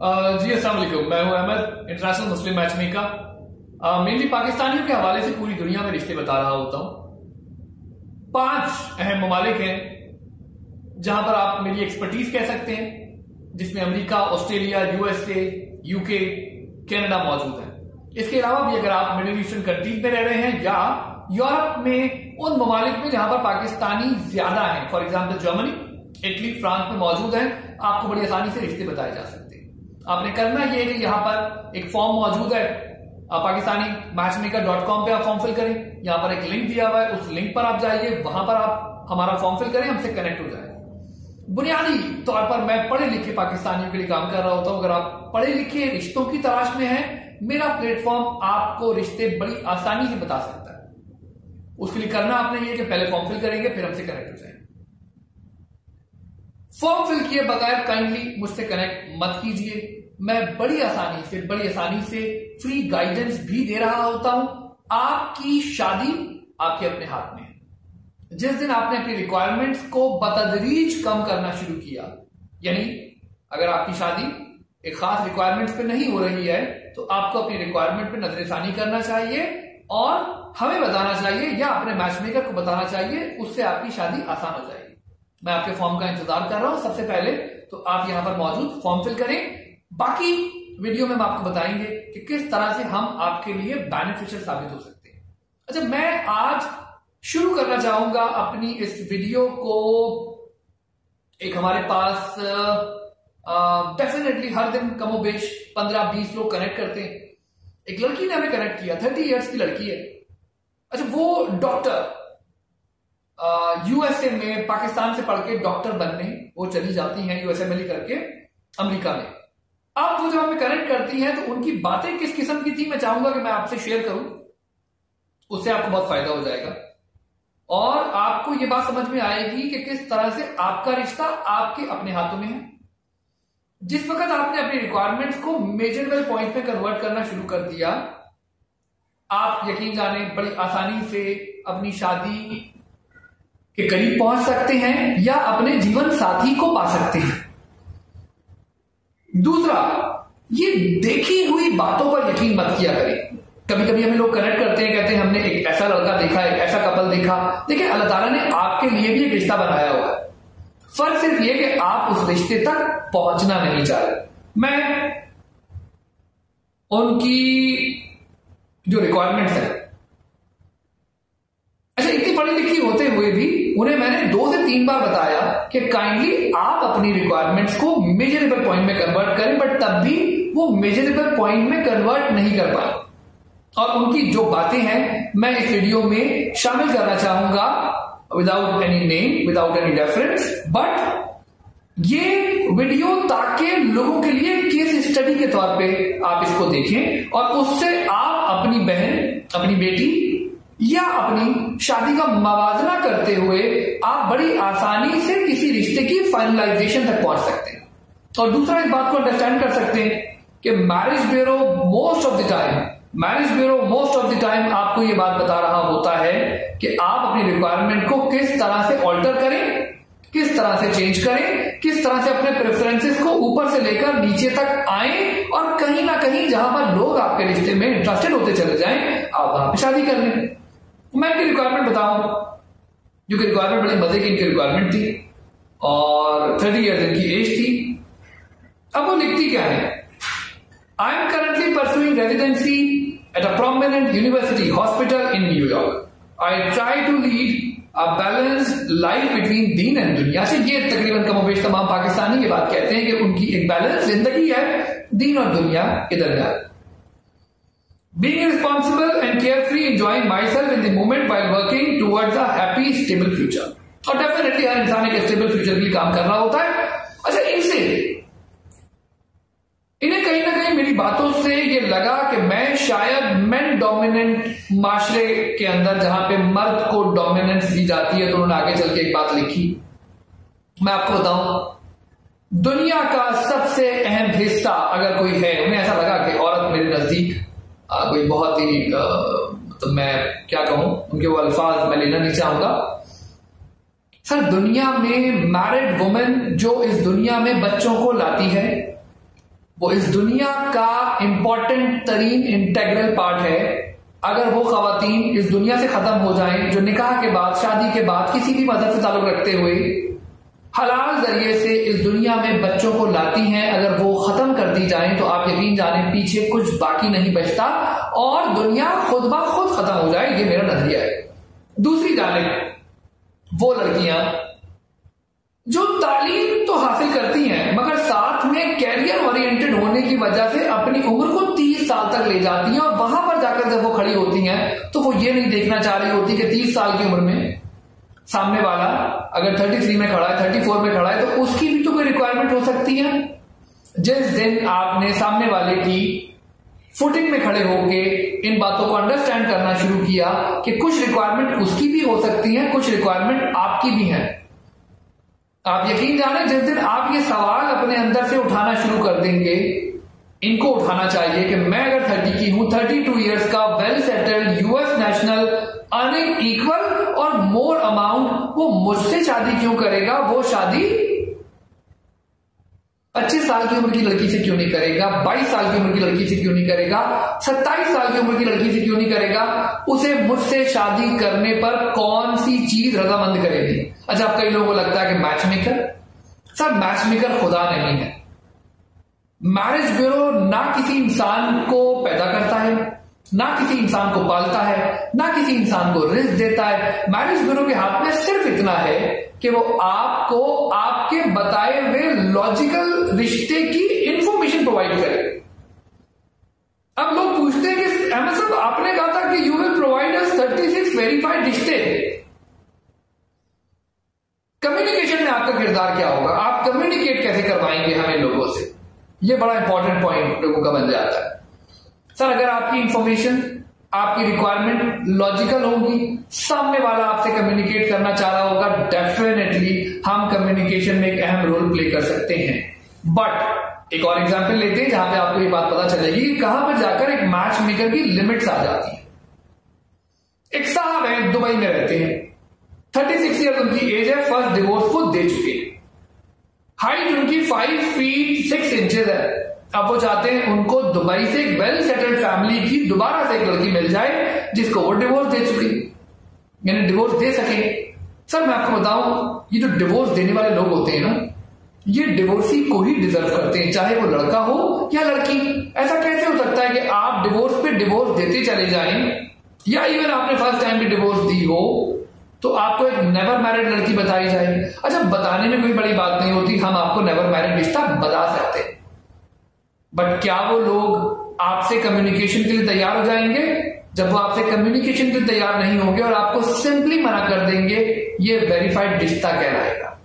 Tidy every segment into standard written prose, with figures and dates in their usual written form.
जी अस्सलाम वालेकुम। मैं हूं अहमद, इंटरनेशनल मुस्लिम मैच मेकर। मेनली पाकिस्तानियों के हवाले से पूरी दुनिया में रिश्ते बता रहा होता हूं। 5 अहम ममालिक हैं जहां पर आप मेरी एक्सपर्टीज कह सकते हैं, जिसमें America, Australia, USA, UK, Canada मौजूद है। इसके अलावा भी अगर आप मिडिल ईस्टर्न कंट्रीज में रह रहे हैं या यूरोप में उन ममालिक में जहां पर पाकिस्तानी ज्यादा है, for example Germany, Italy, France में मौजूद है, आपको बड़ी आसानी से रिश्ते बताए जा सकते हैं। आपने करना यह है कि यहां पर एक फॉर्म मौजूद है, पाकिस्तानी मैचमेकर.com पे आप फॉर्म फिल करें। यहां पर एक लिंक दिया हुआ है, उस लिंक पर आप जाइए, वहां पर आप हमारा फॉर्म फिल करें, हमसे कनेक्ट हो जाए। बुनियादी तौर पर मैं पढ़े लिखे पाकिस्तानियों के लिए काम कर रहा होता हूं। अगर आप पढ़े लिखे रिश्तों की तलाश में हैं, मेरा प्लेटफॉर्म आपको रिश्ते बड़ी आसानी से बता सकता है। उसके लिए करना आपने ये कि पहले फॉर्म फिल करेंगे, फिर हमसे कनेक्ट हो जाएंगे। फॉर्म फिल किए बगैर काइंडली मुझसे कनेक्ट मत कीजिए। मैं बड़ी आसानी से फ्री गाइडेंस भी दे रहा होता हूं। आपकी शादी आपके अपने हाथ में है। जिस दिन आपने अपनी रिक्वायरमेंट्स को बतदरीज कम करना शुरू किया, यानी अगर आपकी शादी एक खास रिक्वायरमेंट्स पे नहीं हो रही है, तो आपको अपनी रिक्वायरमेंट पे नजरसानी करना चाहिए और हमें बताना चाहिए या अपने मैचमेकर को बताना चाहिए। उससे आपकी शादी आसान हो जाएगी। मैं आपके फॉर्म का इंतजार कर रहा हूं। सबसे पहले तो आप यहां पर मौजूद फॉर्म फिल करें। बाकी वीडियो में हम आपको बताएंगे कि किस तरह से हम आपके लिए बेनिफिशियल साबित हो सकते हैं। अच्छा, मैं आज शुरू करना चाहूंगा अपनी इस वीडियो को। एक हमारे पास डेफिनेटली हर दिन कमोबेश 15-20 लोग कनेक्ट करते हैं। एक लड़की ने हमें कनेक्ट किया, 30 इयर्स की लड़की है। अच्छा, वो डॉक्टर यूएसए में पाकिस्तान से पढ़ के डॉक्टर बनने वो चली जाती हैं, यूएसएमएल करके अमेरिका में। अब वो जब हमें कनेक्ट करती हैं तो उनकी बातें किस किस्म की थी, मैं चाहूंगा कि मैं आपसे शेयर करूं। उससे आपको बहुत फायदा हो जाएगा और आपको ये बात समझ में आएगी कि किस तरह से आपका रिश्ता आपके अपने हाथों में है। जिस वक्त आपने अपनी रिक्वायरमेंट्स को मेजरेबल पॉइंट में कन्वर्ट करना शुरू कर दिया, आप यकीन जाने बड़ी आसानी से अपनी शादी के करीब पहुंच सकते हैं या अपने जीवन साथी को पा सकते हैं। दूसरा, ये देखी हुई बातों पर यकीन मत किया करें। कभी कभी हमें लोग कनेक्ट करते हैं, कहते हैं हमने एक ऐसा लड़का देखा, एक ऐसा कपल देखा। देखिए, अल्लाह ताला ने आपके लिए भी एक रिश्ता बनाया हुआ है। फर्क सिर्फ ये कि आप उस रिश्ते तक पहुंचना नहीं चाह रहे। मैं उनकी जो रिक्वायरमेंट्स है, अच्छा, इतनी पढ़ी लिखी होते हुए भी उन्हें मैंने 2 से 3 बार बताया कि काइंडली आप अपनी रिक्वायरमेंट्स को मेजरेबल पॉइंट में कन्वर्ट करें, बट तब भी वो मेजरेबल पॉइंट में कन्वर्ट नहीं कर पाए। और उनकी जो बातें हैं मैं इस वीडियो में शामिल करना चाहूंगा, without any name, without any reference. But ये वीडियो ताकि लोगों के लिए केस स्टडी के तौर पे आप इसको देखें और उससे आप अपनी बहन, अपनी बेटी या अपनी शादी का मवाजना करते हुए आप बड़ी आसानी से किसी रिश्ते की फाइनलाइजेशन तक पहुंच सकते हैं। और दूसरा, इस बात को अंडरस्टैंड कर सकते हैं कि marriage bureau most of the time आपको यह बात बता रहा होता है कि आप अपनी रिक्वायरमेंट को किस तरह से ऑल्टर करें, किस तरह से चेंज करें, किस तरह से अपने प्रेफरेंसेस को ऊपर से लेकर नीचे तक आए और कहीं ना कहीं जहां पर लोग आपके रिश्ते में इंटरेस्टेड होते चले जाएं, आप वहां पर शादी कर लें। मैं इनकी रिक्वायरमेंट बताऊं, जो कि रिक्वायरमेंट बड़े मजे की इनकी रिक्वायरमेंट थी और 30 ईयर्स इनकी एज थी। अब वो लिखती क्या है? I am currently pursuing residency at a prominent university hospital in New York. I try to lead a balanced life between दीन एंड दुनिया। से ये तकरीबन कमोबेश तमाम पाकिस्तानी ये बात कहते हैं कि उनकी एक बैलेंस जिंदगी है दीन और दुनिया के दरमियान। Being responsible and carefree, enjoying myself in the moment while working towards a happy, stable future. और डेफिनेटली हर इंसान एक स्टेबल फ्यूचर के लिए काम कर रहा होता है। अच्छा, इन्हें कहीं ना कहीं मेरी बातों से ये लगा कि मैं शायद मेन डोमिनेंट माशरे के अंदर, जहां पे मर्द को डोमिनेंस दी जाती है, तो उन्होंने आगे चल के एक बात लिखी। मैं आपको बताऊं, दुनिया का सबसे अहम हिस्सा अगर कोई है, उन्हें ऐसा लगा कि औरत मेरे नजदीक कोई बहुत ही तो मैं क्या कहूं, उनके वो अल्फाज मैं लेना नहीं चाहूंगा। सर, दुनिया में मैरिड वुमेन जो इस दुनिया में बच्चों को लाती है, वो इस दुनिया का इंपॉर्टेंट तरीन इंटेग्रल पार्ट है। अगर वो खवातीन इस दुनिया से खत्म हो जाएं जो निकाह के बाद, शादी के बाद किसी भी मजहब से ताल्लुक रखते हुए हलाल जरिए से इस दुनिया में बच्चों को लाती हैं, अगर वो खत्म कर दी जाए तो आप यकीन जाने पीछे कुछ बाकी नहीं बचता और दुनिया खुद ब खुद खत्म हो जाए। ये मेरा नजरिया है। दूसरी जानिब वो लड़कियां जो तालीम तो हासिल करती हैं मगर साथ में कैरियर ओरिएंटेड होने की वजह से अपनी उम्र को 30 साल तक ले जाती हैं और वहां पर जाकर जब वो खड़ी होती हैं तो वो ये नहीं देखना चाह रही होती कि 30 साल की उम्र में सामने वाला अगर 33 में खड़ा है, 34 में खड़ा है तो उसकी भी तो कोई रिक्वायरमेंट हो सकती है। जिस दिन आपने सामने वाले की फुटिंग में खड़े होके इन बातों को अंडरस्टैंड करना शुरू किया कि कुछ रिक्वायरमेंट उसकी भी हो सकती है, कुछ रिक्वायरमेंट आपकी भी है, आप यकीन जाने जिस दिन आप ये सवाल अपने अंदर से उठाना शुरू कर देंगे, इनको उठाना चाहिए कि मैं अगर 30 की हूं, 32 इयर्स का, well settled, US national, earning equal और मोर अमाउंट, वो मुझसे शादी क्यों करेगा? वो शादी 25 साल की उम्र की लड़की से क्यों नहीं करेगा? 22 साल की उम्र की लड़की से क्यों नहीं करेगा? 27 साल की उम्र की लड़की से क्यों नहीं करेगा? उसे मुझसे शादी करने पर कौन सी चीज रजामंद करेगी? अच्छा, अब कई लोगों को लगता है कि match maker, sir match maker खुदा नहीं है। मैरिज ब्यूरो ना किसी इंसान को पैदा करता है, ना किसी इंसान को पालता है, ना किसी इंसान को रिस्क देता है। मैरिज ब्यूरो के हाथ में सिर्फ इतना है कि वो आपको आपके बताए हुए लॉजिकल रिश्ते की इंफॉर्मेशन प्रोवाइड करे। अब लोग पूछते हैं कि अहमद साहब आपने कहा था कि you will provide us 36 verified रिश्ते, कम्युनिकेशन में आपका किरदार क्या होगा? आप कम्युनिकेट कैसे करवाएंगे हमें लोगों से? ये बड़ा इंपॉर्टेंट पॉइंट लोगों का बन जाता है। सर अगर आपकी इंफॉर्मेशन, आपकी रिक्वायरमेंट लॉजिकल होगी, सामने वाला आपसे कम्युनिकेट करना चाह रहा होगा, डेफिनेटली हम कम्युनिकेशन में एक अहम रोल प्ले कर सकते हैं। बट एक और एग्जांपल लेते हैं जहां पे आपको ये बात पता चलेगी कि कहां पर जाकर एक मैच मेकर की लिमिट्स आ जाती है। एक साहब है, दुबई में रहते हैं, 36 ईयर उनकी एज है, फर्स्ट डिवोर्स वो दे चुके हैं, हाइट उनकी 5 फीट 6 इंचेस है। अब वो चाहते हैं उनको दुबई से एक वेल सेटल्ड फैमिली की दोबारा से एक लड़की मिल जाए जिसको वो डिवोर्स दे चुकी, यानी डिवोर्स दे सके। सर मैं आपको बताऊं, ये जो डिवोर्स देने वाले लोग होते हैं ना, ये डिवोर्सी को ही डिजर्व करते हैं, चाहे वो लड़का हो या लड़की। ऐसा कैसे हो सकता है कि आप डिवोर्स पे डिवोर्स देते चले जाएं, या इवन आपने फर्स्ट टाइम भी डिवोर्स दी हो तो आपको एक नेवर मैरिड लड़की बताई जाए? अच्छा, बताने में कोई बड़ी बात नहीं होती, हम आपको नेवर मैरिड रिश्ता बता सकते हैं, बट क्या वो लोग आपसे कम्युनिकेशन के लिए तैयार हो जाएंगे? जब वो आपसे कम्युनिकेशन के लिए तैयार नहीं होंगे और आपको सिंपली मना कर देंगे, ये वेरीफाइड रिश्ता कहलाएगा।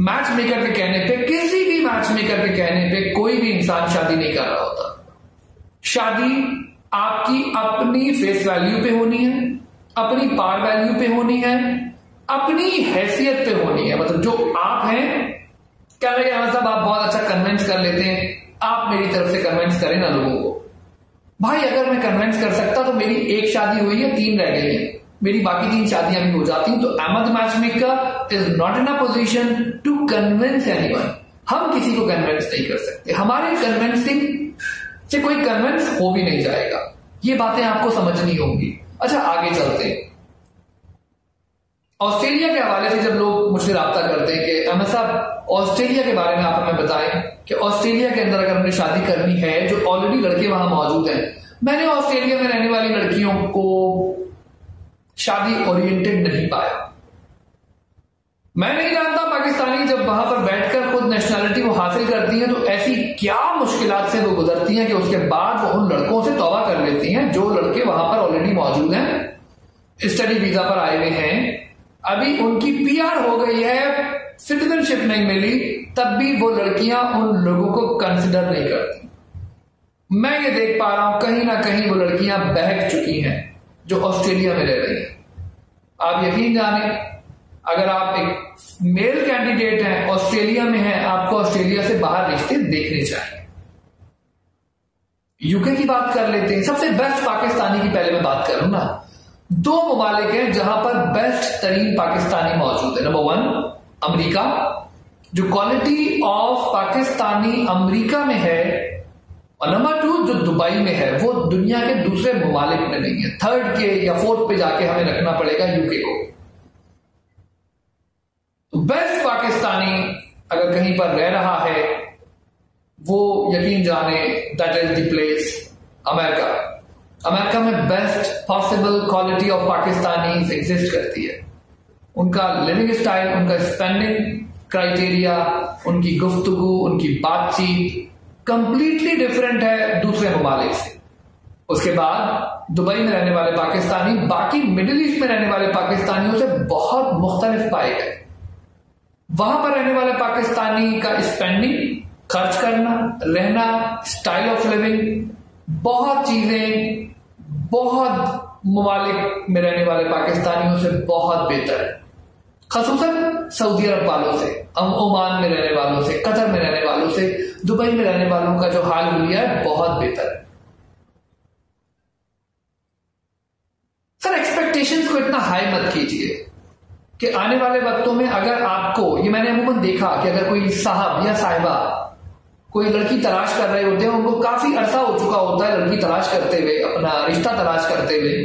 मैच मेकर के कहने पे, किसी भी मैच मेकर के कहने पे कोई भी इंसान शादी नहीं कर रहा होता। शादी आपकी अपनी फेस वैल्यू पे होनी है, अपनी पार वैल्यू पे होनी है, अपनी हैसियत पे होनी है। मतलब जो आप हैं, कह रहे हैं मतलब आप बहुत अच्छा कन्विंस कर लेते हैं, आप मेरी तरफ से कन्विंस करें ना लोगों को। भाई अगर मैं कन्विंस कर सकता तो मेरी एक शादी हुई है, 3 रह गई है, मेरी बाकी 3 शादियां भी हो जाती। तो Ahmad matchmaker is not in a position to convince anyone. हम किसी को कन्विंस नहीं कर सकते, हमारे कन्विंसिंग से कोई कन्विंस हो भी नहीं जाएगा। ये बातें आपको समझनी होंगी। अच्छा आगे चलते हैं। ऑस्ट्रेलिया के हवाले से जब लोग मुझसे राब्ता करते हैं कि अहमद साहब ऑस्ट्रेलिया के बारे में आप हमें बताएं कि ऑस्ट्रेलिया के अंदर अगर हमने शादी करनी है, जो ऑलरेडी लड़के वहां मौजूद हैं, मैंने ऑस्ट्रेलिया में रहने वाली लड़कियों को शादी ओरिएंटेड नहीं पाया। मैं नहीं जानता पाकिस्तानी जब वहां पर बैठकर खुद नेशनैलिटी वो हासिल करती हैं तो ऐसी क्या मुश्किलात से वो गुजरती हैं कि उसके बाद वो उन लड़कों से तौबा कर लेती हैं जो लड़के वहां पर ऑलरेडी मौजूद हैं, स्टडी वीजा पर आए हुए हैं, अभी उनकी पीआर हो गई है, सिटीजनशिप नहीं मिली, तब भी वो लड़कियां उन लोगों को कंसिडर नहीं करती। मैं ये देख पा रहा हूं कहीं ना कहीं वो लड़कियां बहक चुकी हैं जो ऑस्ट्रेलिया में रह रही हैं। आप यकीन जाने, अगर आप एक मेल कैंडिडेट हैं, ऑस्ट्रेलिया में हैं, आपको ऑस्ट्रेलिया से बाहर रिश्ते देखने चाहिए। यूके की बात कर लेते हैं। सबसे बेस्ट पाकिस्तानी की पहले मैं बात करूं ना, 2 ममालिक हैं जहां पर बेस्ट तरीन पाकिस्तानी मौजूद है। नंबर 1 अमेरिका जो क्वालिटी ऑफ पाकिस्तानी अमेरिका में है, और नंबर 2 जो दुबई में है, वो दुनिया के दूसरे ममालिक में नहीं है। थर्ड के या फोर्थ पे जाके हमें रखना पड़ेगा यूके को। तो बेस्ट पाकिस्तानी अगर कहीं पर रह रहा है, वो यकीन जाने that is the place America. America में best possible quality of Pakistani exist करती है। उनका लिविंग स्टाइल, उनका स्पेंडिंग क्राइटेरिया, उनकी गुफ्तगू, उनकी बातचीत कंप्लीटली डिफरेंट है दूसरे ममालिक से। उसके बाद दुबई में रहने वाले पाकिस्तानी बाकी मिडिल ईस्ट में रहने वाले पाकिस्तानियों से बहुत मुख्तलिफ पाए गए। वहां पर रहने वाले पाकिस्तानी का स्पेंडिंग, खर्च करना, रहना, स्टाइल ऑफ लिविंग, बहुत चीजें बहुत ममालिक में रहने वाले पाकिस्तानियों से बहुत बेहतर है। खसूसन सऊदी अरब वालों से, ओमान में रहने वालों से, कतर में रहने वालों से, दुबई में रहने वालों का जो हाल हुलिया है बहुत बेहतर है। सर एक्सपेक्टेशंस को इतना हाई मत कीजिए कि आने वाले वक्तों में अगर आपको, ये मैंने अमूमन देखा कि अगर कोई साहब या साहिबा कोई लड़की तलाश कर रहे होते हैं, उनको काफी अरसा हो चुका होता है लड़की तलाश करते हुए, अपना रिश्ता तलाश करते हुए,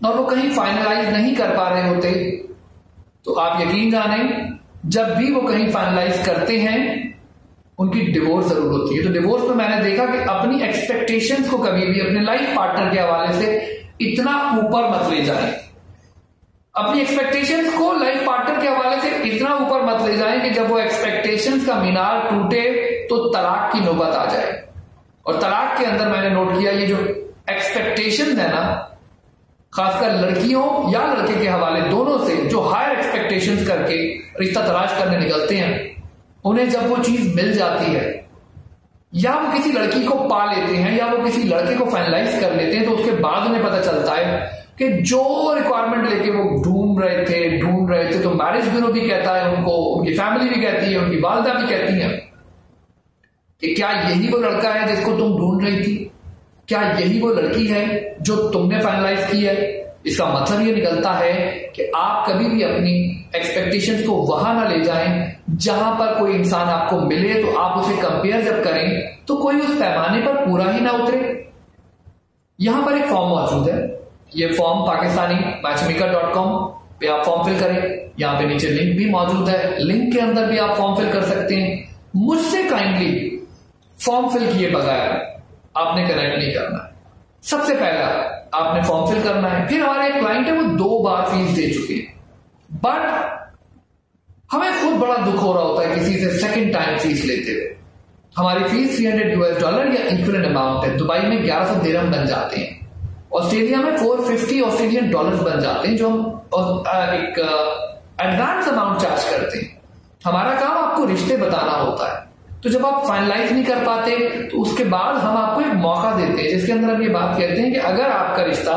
और वो कहीं फाइनलाइज नहीं कर पा रहे होते, तो आप यकीन जाने जब भी वो कहीं फाइनलाइज करते हैं उनकी डिवोर्स जरूर होती है। तो डिवोर्स में मैंने देखा कि अपनी एक्सपेक्टेशंस को कभी भी अपने लाइफ पार्टनर के हवाले से इतना ऊपर मत ले जाएं। अपनी एक्सपेक्टेशंस को लाइफ पार्टनर के हवाले से इतना ऊपर मत ले जाएं कि जब वो एक्सपेक्टेशंस का मीनार टूटे तो तलाक की नौबत आ जाए। और तलाक के अंदर मैंने नोट किया ये जो एक्सपेक्टेशंस है ना, खासकर लड़कियों या लड़के के हवाले दोनों से, जो हायर एक्सपेक्टेशंस करके रिश्ता तलाश करने निकलते हैं, उन्हें जब वो चीज मिल जाती है या वो किसी लड़की को पा लेते हैं या वो किसी लड़के को फाइनलाइज कर लेते हैं, तो उसके बाद उन्हें पता चलता है कि जो रिक्वायरमेंट लेके वो ढूंढ रहे थे, तो मैरिज ब्यूरो भी कहता है उनको, उनकी फैमिली भी कहती है, उनकी वालिदा भी कहती है कि क्या यही वो लड़का है जिसको तुम ढूंढ रही थी? क्या यही वो लड़की है जो तुमने फाइनलाइज की है? इसका मतलब ये निकलता है कि आप कभी भी अपनी एक्सपेक्टेशंस को वहां ना ले जाएं जहां पर कोई इंसान आपको मिले तो आप उसे कंपेयर जब करें तो कोई उस पैमाने पर पूरा ही ना उतरे। यहां पर एक फॉर्म मौजूद है, ये फॉर्म पाकिस्तानी मैचमेकर.com पे आप फॉर्म फिल करें। यहां पे नीचे लिंक भी मौजूद है, लिंक के अंदर भी आप फॉर्म फिल कर सकते हैं। मुझसे काइंडली फॉर्म फिल किए बगैर आपने कनेक्ट नहीं करना है। सबसे पहला आपने फॉर्म फिल करना है। फिर हमारे एक क्लाइंट है, वो 2 बार फीस दे चुके हैं, बट हमें खुद बड़ा दुख हो रहा होता है किसी से सेकंड टाइम फीस लेते हुए। हमारी फीस $300 या इक्वलेंट अमाउंट है। दुबई में 1100 दिरहम बन जाते हैं, ऑस्ट्रेलिया में $450 ऑस्ट्रेलियन डॉलर्स बन जाते हैं, जो हम एक एडवांस अमाउंट चार्ज करते हैं। हमारा काम आपको रिश्ते बताना होता है, तो जब आप फाइनलाइज नहीं कर पाते तो उसके बाद हम आपको एक मौका देते हैं, जिसके अंदर हम ये बात कहते हैं कि अगर आपका रिश्ता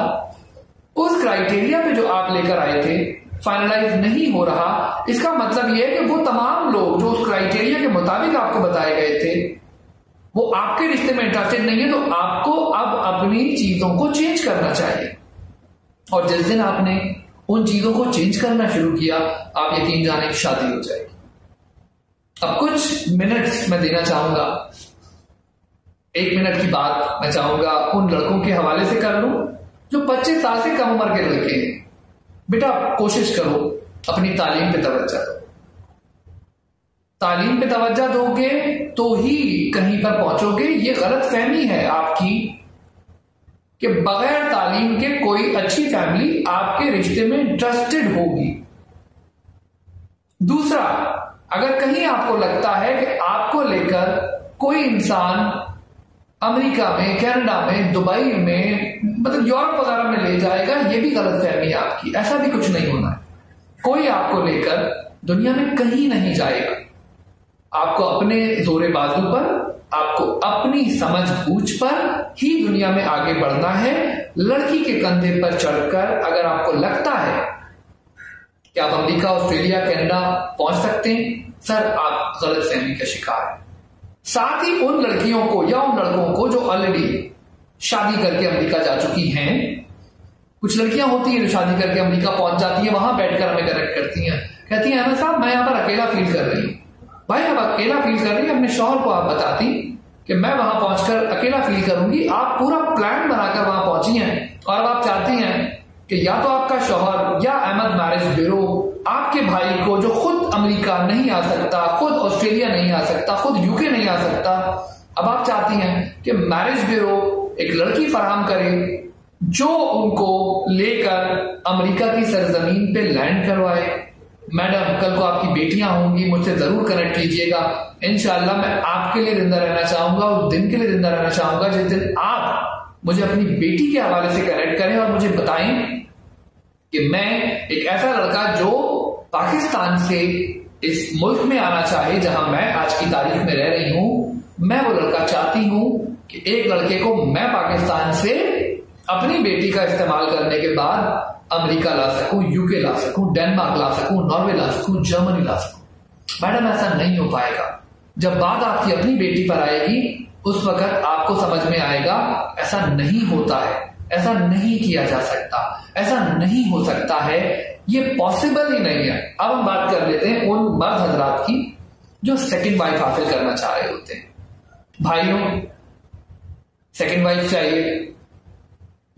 उस क्राइटेरिया पे जो आप लेकर आए थे फाइनलाइज नहीं हो रहा, इसका मतलब यह है कि वो तमाम लोग जो उस क्राइटेरिया के मुताबिक आपको बताए गए थे वो आपके रिश्ते में इंटरेस्टेड नहीं है, तो आपको अब अपनी चीजों को चेंज करना चाहिए। और जिस दिन आपने उन चीजों को चेंज करना शुरू किया, आप यकीन जाने की शादी हो जाएगी। अब कुछ मिनट्स मैं देना चाहूंगा, 1 मिनट की बात मैं चाहूंगा उन लड़कों के हवाले से कर लूं जो 25 साल से कम उम्र के लड़के हैं। बेटा कोशिश करो अपनी तालीम पे तवज्जो दो। तालीम पे तवज्जो दोगे तो ही कहीं पर पहुंचोगे। ये गलत फहमी है आपकी कि बगैर तालीम के कोई अच्छी फैमिली आपके रिश्ते में इंटरेस्टेड होगी। दूसरा, अगर कहीं आपको लगता है कि आपको लेकर कोई इंसान अमेरिका में, कनाडा में, दुबई में, मतलब यूरोप वगैरह में ले जाएगा, ये भी गलत फहमी है आपकी। ऐसा भी कुछ नहीं होना है। कोई आपको लेकर दुनिया में कहीं नहीं जाएगा। आपको अपने जोरे बाजू पर, आपको अपनी समझ बूझ पर ही दुनिया में आगे बढ़ना है। लड़की के कंधे पर चढ़कर अगर आपको लगता है कि आप अमेरिका, ऑस्ट्रेलिया, कनाडा पहुंच सकते हैं, सर आप गलत फहमी का शिकार हैं। साथ ही उन लड़कियों को या उन लड़कों को जो ऑलरेडी शादी करके अमेरिका जा चुकी हैं, कुछ लड़कियां होती हैं जो शादी करके अमेरिका पहुंच जाती है, वहां बैठकर हमें कनेक्ट करती हैं, कहती हैं अहमद साहब मैं यहां पर अकेला फील कर रही हूं, भाई आप अकेला फील कर रही है, अपने शौहर को आप बताती कि मैं वहां पहुंचकर अकेला फील करूंगी। आप पूरा प्लान बनाकर वहां पहुंची हैं और आप चाहती हैं कि या तो आपका शौहर या अहमद मैरिज ब्यूरो आपके भाई को, जो खुद अमेरिका नहीं आ सकता, खुद ऑस्ट्रेलिया नहीं आ सकता, खुद यूके नहीं आ सकता, अब आप चाहती हैं कि मैरिज ब्यूरो एक लड़की फराहम करे जो उनको लेकर अमेरिका की सरजमीन पे लैंड करवाए। मैडम कल को आपकी बेटियां होंगी, मुझसे जरूर कनेक्ट कीजिएगा। इंशाल्लाह मैं आपके लिए जिंदा रहना चाहूंगा, उस दिन के लिए जिंदा रहना चाहूंगा जिस दिन आप मुझे अपनी बेटी के हवाले से कनेक्ट करें और मुझे बताएं कि मैं एक ऐसा लड़का जो पाकिस्तान से इस मुल्क में आना चाहे जहां मैं आज की तारीख में रह रही हूं, मैं वो लड़का चाहती हूं कि एक लड़के को मैं पाकिस्तान से अपनी बेटी का इस्तेमाल करने के बाद अमेरिका ला सकूं, यूके ला सकूं, डेनमार्क ला सकूं, नॉर्वे ला सकूं, जर्मनी ला सकूं। मैडम ऐसा नहीं हो पाएगा। जब बात आपकी अपनी बेटी पर आएगी उस वक्त आपको समझ में आएगा ऐसा नहीं होता है, ऐसा नहीं किया जा सकता, ऐसा नहीं हो सकता है, ये पॉसिबल ही नहीं है। अब हम बात कर लेते हैं उन मर्द हजरात की जो सेकंड वाइफ हासिल करना चाह रहे होते हैं। भाइयों, सेकंड वाइफ चाहिए,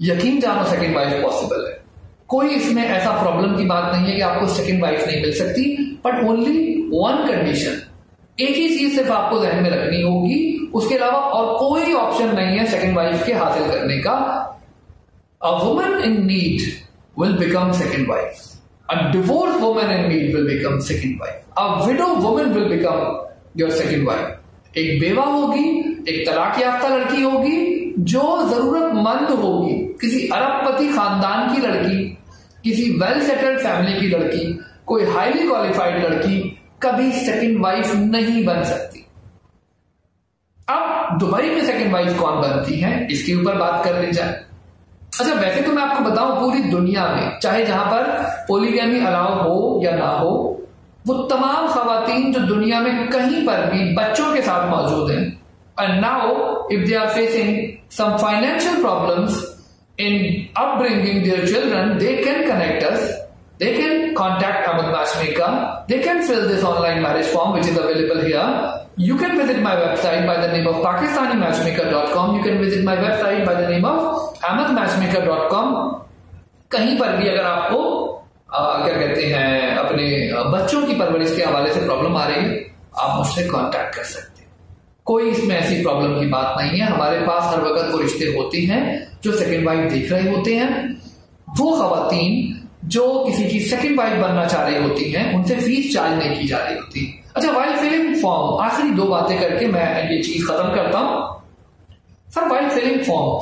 यकीन जानो सेकंड वाइफ पॉसिबल है। कोई इसमें ऐसा प्रॉब्लम की बात नहीं है कि आपको सेकंड वाइफ नहीं मिल सकती, बट ओनली वन कंडीशन। एक ही चीज सिर्फ आपको ध्यान में रखनी होगी, उसके अलावा और कोई ऑप्शन नहीं है सेकंड वाइफ के हासिल करने का। A woman in need will become second wife, a divorce woman in need will become second wife, a window woman will become your second wife. एक बेवा होगी, एक तलाक याफ्ता लड़की होगी जो जरूरतमंद होगी, किसी अरबपति खानदान की लड़की, किसी वेल सेटल्ड फैमिली की लड़की, कोई हाईली क्वालिफाइड लड़की कभी सेकंड वाइफ नहीं बन सकती। अब दुबई में सेकंड वाइफ कौन बनती है इसके ऊपर बात कर ली जाए। अच्छा, वैसे तो मैं आपको बताऊं पूरी दुनिया में चाहे जहां पर पोलीगैमी अलाउ हो या ना हो, वो तमाम खवातीन जो दुनिया में कहीं पर भी बच्चों के साथ मौजूद हैं, and now if they are facing some financial problems in upbringing their children, they can connect us, they can contact Ahmed Matchmaker, they can fill this online marriage form which is available here. You can visit my website by the name of PakistaniMatchmaker.com, you can visit my website by the name of AhmedMatchmaker.com. कहीं पर भी अगर आपको क्या कहते हैं अपने बच्चों की परवरिश के हवाले से प्रॉब्लम आ रही है, आप मुझसे कांटेक्ट कर सकते हैं। कोई इसमें ऐसी प्रॉब्लम की बात नहीं है। हमारे पास हर वक्त वो रिश्ते होते हैं जो सेकंड वाइफ देख रहे होते हैं। वो खवातीन जो किसी की सेकंड वाइफ बनना चाह रही होती हैं, उनसे फीस चार्ज नहीं की जा रही होती। अच्छा, वाइल फिलिंग फॉर्म, आखिरी दो बातें करके मैं ये चीज खत्म करता हूं। Sir, while filling form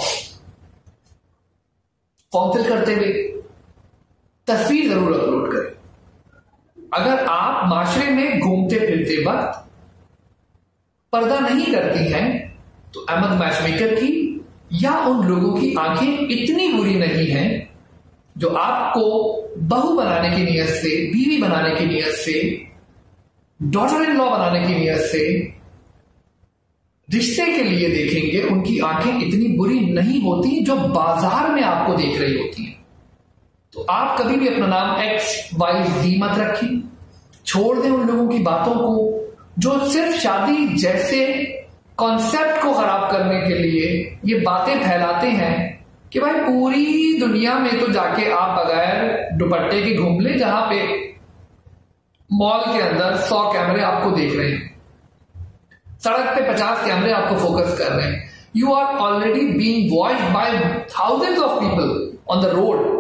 fill करते हुए तस्वीर जरूर अपलोड करें। अगर आप माशरे में घूमते फिरते वक्त पर्दा नहीं करती हैं तो अहमद मैचमेकर की या उन लोगों की आंखें इतनी बुरी नहीं हैं जो आपको बहू बनाने की नियत से, बीवी बनाने की नियत से, डॉटर इन लॉ बनाने की नियत से रिश्ते के लिए देखेंगे। उनकी आंखें इतनी बुरी नहीं होती जो बाजार में आपको देख रही होती हैं। तो आप कभी भी अपना नाम XYZ मत रखिए। छोड़ दें उन लोगों की बातों को जो सिर्फ शादी जैसे कॉन्सेप्ट को खराब करने के लिए ये बातें फैलाते हैं कि भाई पूरी दुनिया में तो जाके आप बगैर दुपट्टे के घूम ले, जहां पे मॉल के अंदर 100 कैमरे आपको देख रहे हैं, सड़क पे 50 कैमरे आपको फोकस कर रहे हैं। You are already being watched by thousands of people on the road.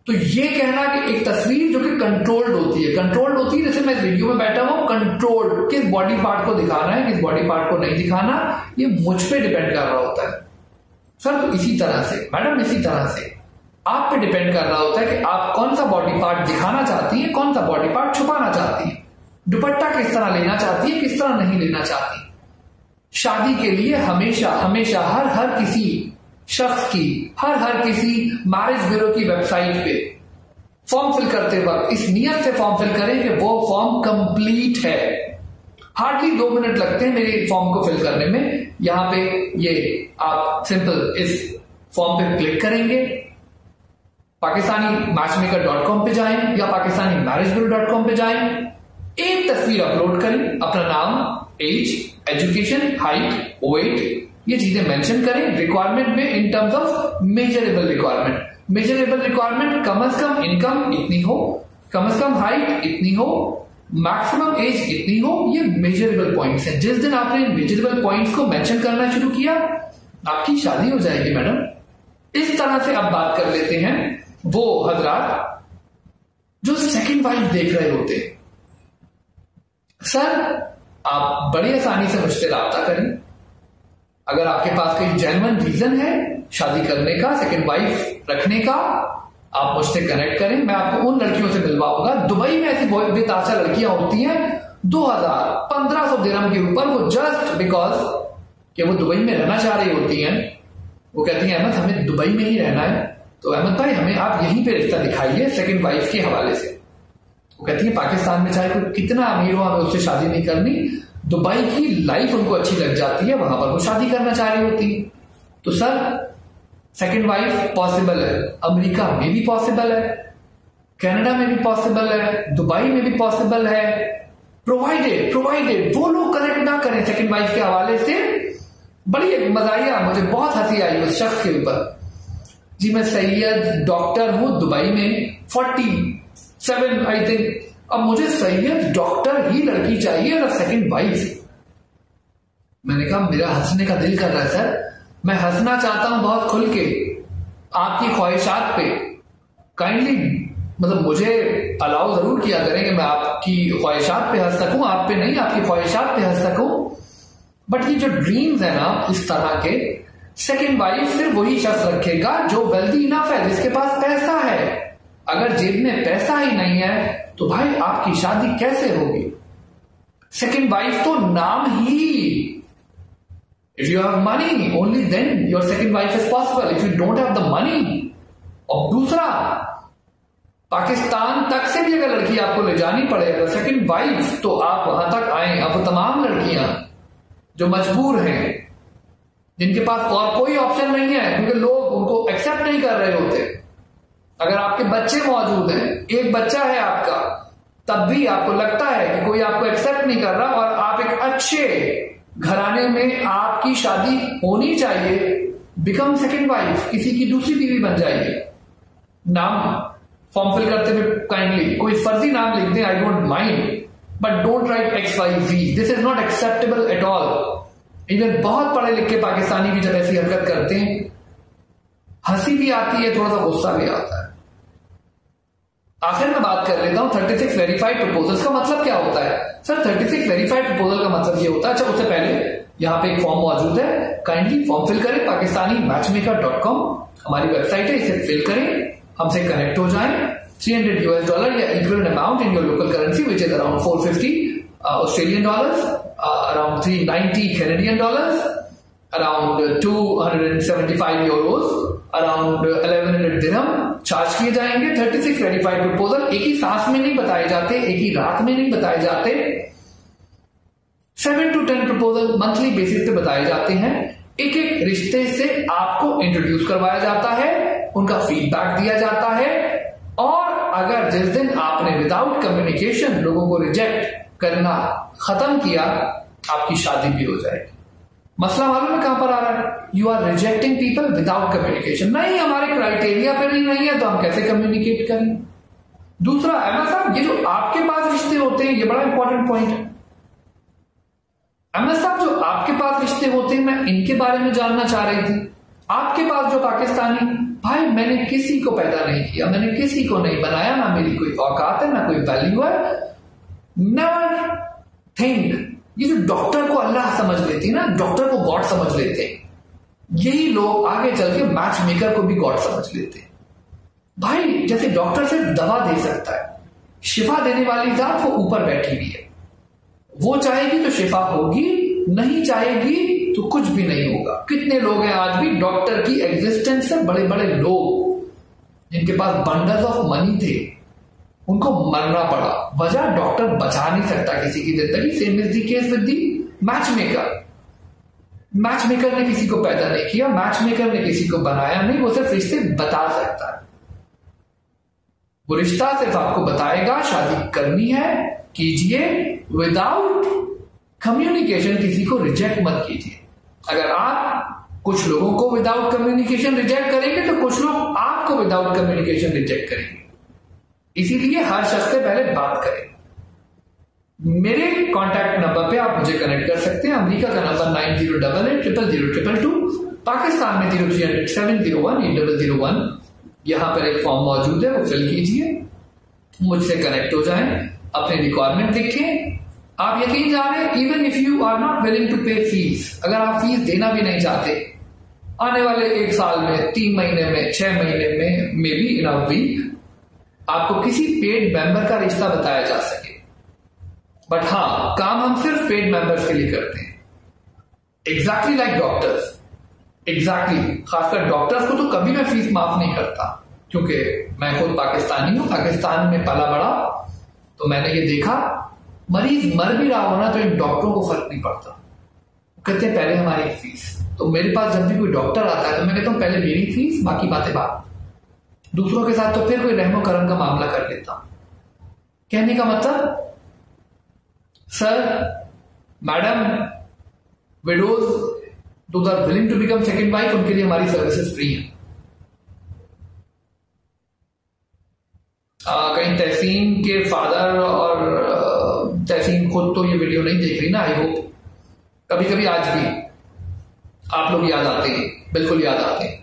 तो ये कहना कि एक तस्वीर जो कि कंट्रोल्ड होती है, जैसे मैं इस वीडियो में बैठा हूं, कंट्रोल्ड, किस बॉडी पार्ट को दिखाना है, किस बॉडी पार्ट को नहीं दिखाना, ये मुझ पे डिपेंड कर रहा होता है। सर, तो इसी तरह से मैडम, इसी तरह से आप पे डिपेंड कर रहा होता है कि आप कौन सा बॉडी पार्ट दिखाना चाहती है, कौन सा बॉडी पार्ट छुपाना चाहती है, दुपट्टा किस तरह लेना चाहती है, किस तरह नहीं लेना चाहती। शादी के लिए हमेशा हमेशा हर किसी शख्स की, हर किसी मैरिज ब्यूरो की वेबसाइट पे फॉर्म फिल करते वक्त इस नियत से फॉर्म फिल करें कि वो फॉर्म कंप्लीट है। हार्डली 2 मिनट लगते हैं मेरे फॉर्म को फिल करने में। यहां पे ये आप सिंपल इस फॉर्म पे क्लिक करेंगे, पाकिस्तानी मैचमेकर.com पे जाएं या पाकिस्तानी मैरिज ब्यूरो.com पे जाएं। एक तस्वीर अपलोड करें, अपना नाम, एज, एजुकेशन, हाइट, वेट, ये चीजें मेंशन करें रिक्वायरमेंट में in terms of measurable requirement. Measurable requirement कम से कम इनकम इतनी हो, कम से कम हाइट इतनी हो, मैक्सिमम एज इतनी हो, ये मेजरेबल पॉइंट्स हैं। जिस दिन आपने इन मेजरेबल पॉइंट्स को मेंशन करना शुरू किया, आपकी शादी हो जाएगी मैडम। इस तरह से अब बात कर लेते हैं वो हजरात जो सेकंड वाइफ देख रहे होते हैं। सर आप बड़ी आसानी से मुझसे राब्ता करें, अगर आपके पास कोई जेन्युइन रीजन है शादी करने का, सेकंड वाइफ रखने का, आप मुझसे कनेक्ट करें, मैं आपको उन लड़कियों से मिलवाऊंगा। दुबई में ऐसी बेताशा लड़कियां होती हैं 2000-1500 दिरहम के ऊपर, वो जस्ट बिकॉज कि वो दुबई में रहना चाह रही होती हैं। वो कहती हैं अहमद हमें दुबई में ही रहना है, तो अहमद भाई हमें आप यहीं पे रिश्ता दिखाइए सेकंड वाइफ के हवाले से। वो कहती है पाकिस्तान में चाहे कोई कितना अमीर हो, हमें उससे शादी नहीं करनी, दुबई की लाइफ उनको अच्छी लग जाती है, वहां पर वो शादी करना चाह रही होती है। तो सर सेकंड वाइफ पॉसिबल है, अमेरिका में भी पॉसिबल है, कनाडा में भी पॉसिबल है, दुबई में भी पॉसिबल है, प्रोवाइडेड वो लोग कनेक्ट ना करें सेकंड वाइफ के हवाले से। बड़ी एक मजाया, मुझे बहुत हंसी आई उस शख्स के ऊपर। जी मैं सैयद डॉक्टर हूं दुबई में, 47 आई थिंक, अब मुझे सैयद डॉक्टर ही लड़की चाहिए और सेकंड वाइफ। मैंने कहा मेरा हंसने का दिल कर रहा है सर, मैं हंसना चाहता हूं बहुत खुल के आपकी ख्वाहिशात पे। काइंडली मतलब मुझे अलाउ जरूर किया करें कि मैं आपकी ख्वाहिशात पे हंस सकूं, आप पे नहीं, आपकी ख्वाहिशात पे हंस सकूं। बट ये जो ड्रीम्स है ना इस तरह के, सेकंड वाइफ सिर्फ वही शख्स रखेगा जो वेल्दी इनफ है, जिसके पास पैसा है। अगर जेब में पैसा ही नहीं है तो भाई आपकी शादी कैसे होगी? सेकंड वाइफ तो नाम ही, if you have money only then your second wife is possible, if you don't have the money। और दूसरा, पाकिस्तान तक से भी अगर लड़की आपको ले जानी पड़े अगर सेकंड वाइफ, तो आप वहां तक आए। अब तमाम लड़कियां जो मजबूर हैं, जिनके पास और कोई ऑप्शन नहीं है क्योंकि लोग उनको एक्सेप्ट नहीं कर रहे होते, अगर आपके बच्चे मौजूद हैं, एक बच्चा है आपका, तब भी आपको लगता है कि कोई आपको एक्सेप्ट नहीं कर रहा और आप एक अच्छे घराने में आपकी शादी होनी चाहिए, बिकम सेकंड वाइफ, किसी की दूसरी बीवी बन जाइए। नाम फॉर्म फिल करते हुए काइंडली कोई फर्जी नाम लिख दें, I don't mind, but don't write XYZ, this is not acceptable at all. Even बहुत पढ़े लिखे पाकिस्तानी भी जब ऐसी हरकत करते हैं, हंसी भी आती है, थोड़ा सा गुस्सा भी आता है। आखिर में बात कर लेता हूं 36 वेरीफाइड प्रपोजल्स का मतलब क्या होता है। सर 36 वेरीफाइड प्रपोजल का मतलब ये होता है, अच्छा उससे पहले यहां पे एक फॉर्म मौजूद है, काइंडली फॉर्म फिल करें, pakistani-matchmaker.com हमारी वेबसाइट है, इसे फिल करें, हमसे कनेक्ट हो जाएं। $300 या equal amount in your local currency which is around $450 Australian dollars, around $390 Canadian dollars, around 275 euros, around 1100 dirham charge किए जाएंगे। 36 वेरीफाइड प्रपोजल एक ही सांस में नहीं बताए जाते, एक ही रात में नहीं बताए जाते, 7 to 10 प्रपोजल मंथली बेसिस पे बताए जाते हैं। एक एक रिश्ते से आपको इंट्रोड्यूस करवाया जाता है, उनका फीडबैक दिया जाता है, और अगर जिस दिन आपने विदाउट कम्युनिकेशन लोगों को रिजेक्ट करना खत्म किया, आपकी शादी भी हो जाएगी। मसला मालूम है कहां पर आ रहा है? You are rejecting people without communication. नहीं, हमारे क्राइटेरिया पे नहीं है तो हम कैसे कम्युनिकेट करें? दूसरा, अहमद साहब ये जो आपके पास रिश्ते होते हैं, ये बड़ा इंपॉर्टेंट पॉइंट है। अहमद साहब जो आपके पास रिश्ते होते हैं, मैं इनके बारे में जानना चाह रही थी। आपके पास जो पाकिस्तानी, भाई मैंने किसी को पैदा नहीं किया, मैंने किसी को नहीं बनाया, ना मेरी कोई औकात है, ना कोई वैल्यू है। नेवर थिंक, ये जो डॉक्टर को अल्लाह समझ लेती है ना, डॉक्टर को गॉड समझ लेते हैं, यही लोग आगे चल के मैच मेकर को भी गॉड समझ लेते हैं। भाई जैसे डॉक्टर सिर्फ दवा दे सकता है, शिफा देने वाली जात वो ऊपर बैठी हुई है, वो चाहेगी तो शिफा होगी, नहीं चाहेगी तो कुछ भी नहीं होगा। कितने लोग हैं आज भी डॉक्टर की एग्जिस्टेंस से बड़े बड़े लोग, जिनके पास बंडल्स ऑफ मनी थे, उनको मरना पड़ा। वजह डॉक्टर बचा नहीं सकता किसी की जिंदगी। Same is the case with the match maker. Match maker ने किसी को पैदा नहीं किया, मैच मेकर ने किसी को बनाया नहीं, वो सिर्फ रिश्ते बता सकता है। वो रिश्ता सिर्फ आपको बताएगा शादी करनी है कीजिए विदाउट कम्युनिकेशन, किसी को रिजेक्ट मत कीजिए। अगर आप कुछ लोगों को विदाउट कम्युनिकेशन रिजेक्ट करेंगे तो कुछ लोग आपको विदाउट कम्युनिकेशन रिजेक्ट करेंगे। इसीलिए हर शख्स से पहले बात करें। मेरे कॉन्टैक्ट नंबर पे आप मुझे कनेक्ट कर सकते हैं। अमेरिका का नंबर 9088000222, पाकिस्तान में 0307018001। यहां पर एक फॉर्म मौजूद है, वो फिल कीजिए, मुझसे कनेक्ट हो जाएं, अपने रिक्वायरमेंट लिखें। आप यकीन जाने, even if you are not willing to pay fees, अगर आप फीस देना भी नहीं चाहते, आने वाले 1 साल में, 3 महीने में, 6 महीने में, may be in a week, आपको किसी पेड मेंबर का रिश्ता बताया जा सके। बट हाँ, काम हम सिर्फ पेड मेंबर्स के लिए करते हैं। एग्जैक्टली लाइक डॉक्टर्स, एग्जैक्टली, खासकर डॉक्टर्स को तो कभी मैं फीस माफ नहीं करता, क्योंकि मैं खुद पाकिस्तानी हूं, पाकिस्तान में पला बड़ा, तो मैंने ये देखा मरीज मर भी रहा हो ना तो इन डॉक्टरों को फर्क नहीं पड़ता, कहते हैं पहले हमारी फीस। तो मेरे पास जब भी कोई डॉक्टर आता है तो मैं कहता हूं पहले मेरी फीस, बाकी बातें बात। दूसरों के साथ तो फिर कोई रहमो करम का मामला कर लेता। कहने का मतलब, sir, madam, widows those are willing to become second wife, उनके लिए हमारी सर्विसेज फ्री हैं। कहीं तहसीन के फादर और तहसीन खुद तो ये वीडियो नहीं देख रही ना, आई होप। कभी कभी आज भी आप लोग याद आते हैं, बिल्कुल याद आते हैं।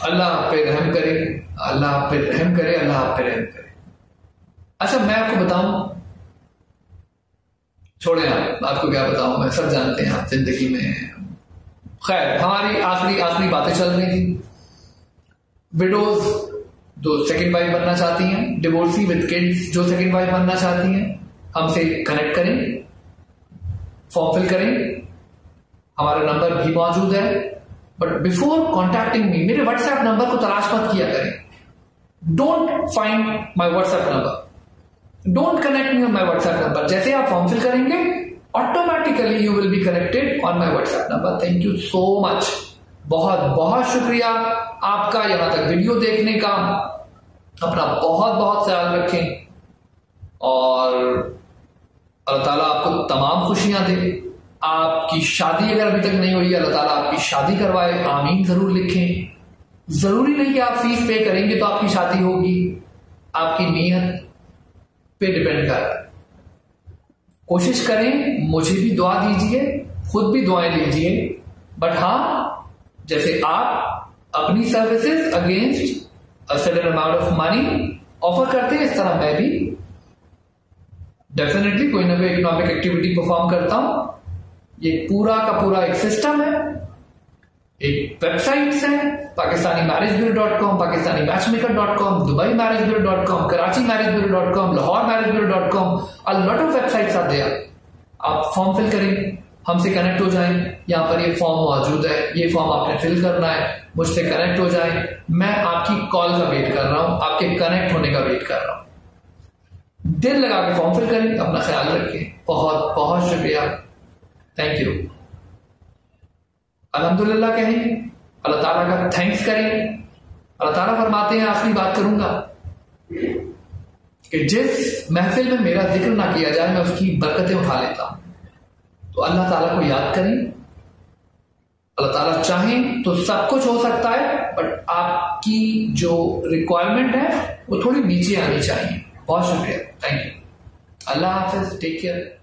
अल्लाह आप पे रहम करे, अल्लाह आप पे रहम करे, अल्लाह आप पे रहम करे। अच्छा, मैं आपको बताऊं, छोड़े आपको क्या बताऊं, मैं सब जानते हैं आप जिंदगी में। खैर, हमारी आखिरी बातें चल रही थी। विडोज जो सेकेंड वाइफ बनना चाहती हैं, डिवोर्सी विद किड्स जो सेकेंड वाइफ बनना चाहती हैं, हमसे कनेक्ट करें, फॉर्म फिल करें। हमारा नंबर भी मौजूद है। बट बिफोर कॉन्टैक्टिंग मी, मेरे व्हाट्सएप नंबर को तलाश मत किया करें। Don't find my WhatsApp number, don't connect me on my WhatsApp number. जैसे आप फॉर्म फिल करेंगे, automatically you will be connected on my WhatsApp number. Thank you so much, बहुत बहुत शुक्रिया आपका यहां तक वीडियो देखने का। अपना बहुत बहुत ख्याल रखें और अल्लाह ताला आपको तमाम खुशियां दे। आपकी शादी अगर अभी तक नहीं हुई, अल्लाह ताला आपकी शादी करवाए, आमीन जरूर लिखें। जरूरी नहीं कि आप फीस पे करेंगे तो आपकी शादी होगी, आपकी नीयत पे डिपेंड कर रहा है। कोशिश करें, मुझे भी दुआ दीजिए, खुद भी दुआएं लीजिए। बट हाँ, जैसे आप अपनी services against a certain amount of money offer करते हैं, इस तरह मैं भी डेफिनेटली कोई ना कोई इकोनॉमिक एक्टिविटी परफॉर्म करता हूं। ये पूरा का पूरा एक सिस्टम है, एक वेबसाइट्स है, pakistanimaragebureau.com, pakistanimachmaker.com, dubaimarriagebureau.com, karachimarriagebureau.com, lahoremarriagebureau.com, a lot of websites are there। आप फॉर्म फिल करें, हमसे कनेक्ट हो जाएं। यहां पर ये फॉर्म मौजूद है, ये फॉर्म आपने फिल करना है, मुझसे कनेक्ट हो जाएं। मैं आपकी कॉल का वेट कर रहा हूं, आपके कनेक्ट होने का वेट कर रहा हूं। दिल लगा के फॉर्म फिल करें, अपना ख्याल रखें। बहुत बहुत शुक्रिया, थैंक यू। अल्हम्दुलिल्लाह कहें, अल्लाह ताला का थैंक्स करें। अल्लाह ताला फरमाते हैं, आखिरी बात करूंगा कि जिस महफिल में मेरा जिक्र ना किया जाए, मैं उसकी बरकतें उठा लेता हूं। तो अल्लाह ताला को याद करें। अल्लाह ताला चाहें तो सब कुछ हो सकता है, बट आपकी जो रिक्वायरमेंट है वो थोड़ी नीचे आनी चाहिए। बहुत शुक्रिया, थैंक यू। अल्लाह हाफिज, टेक केयर।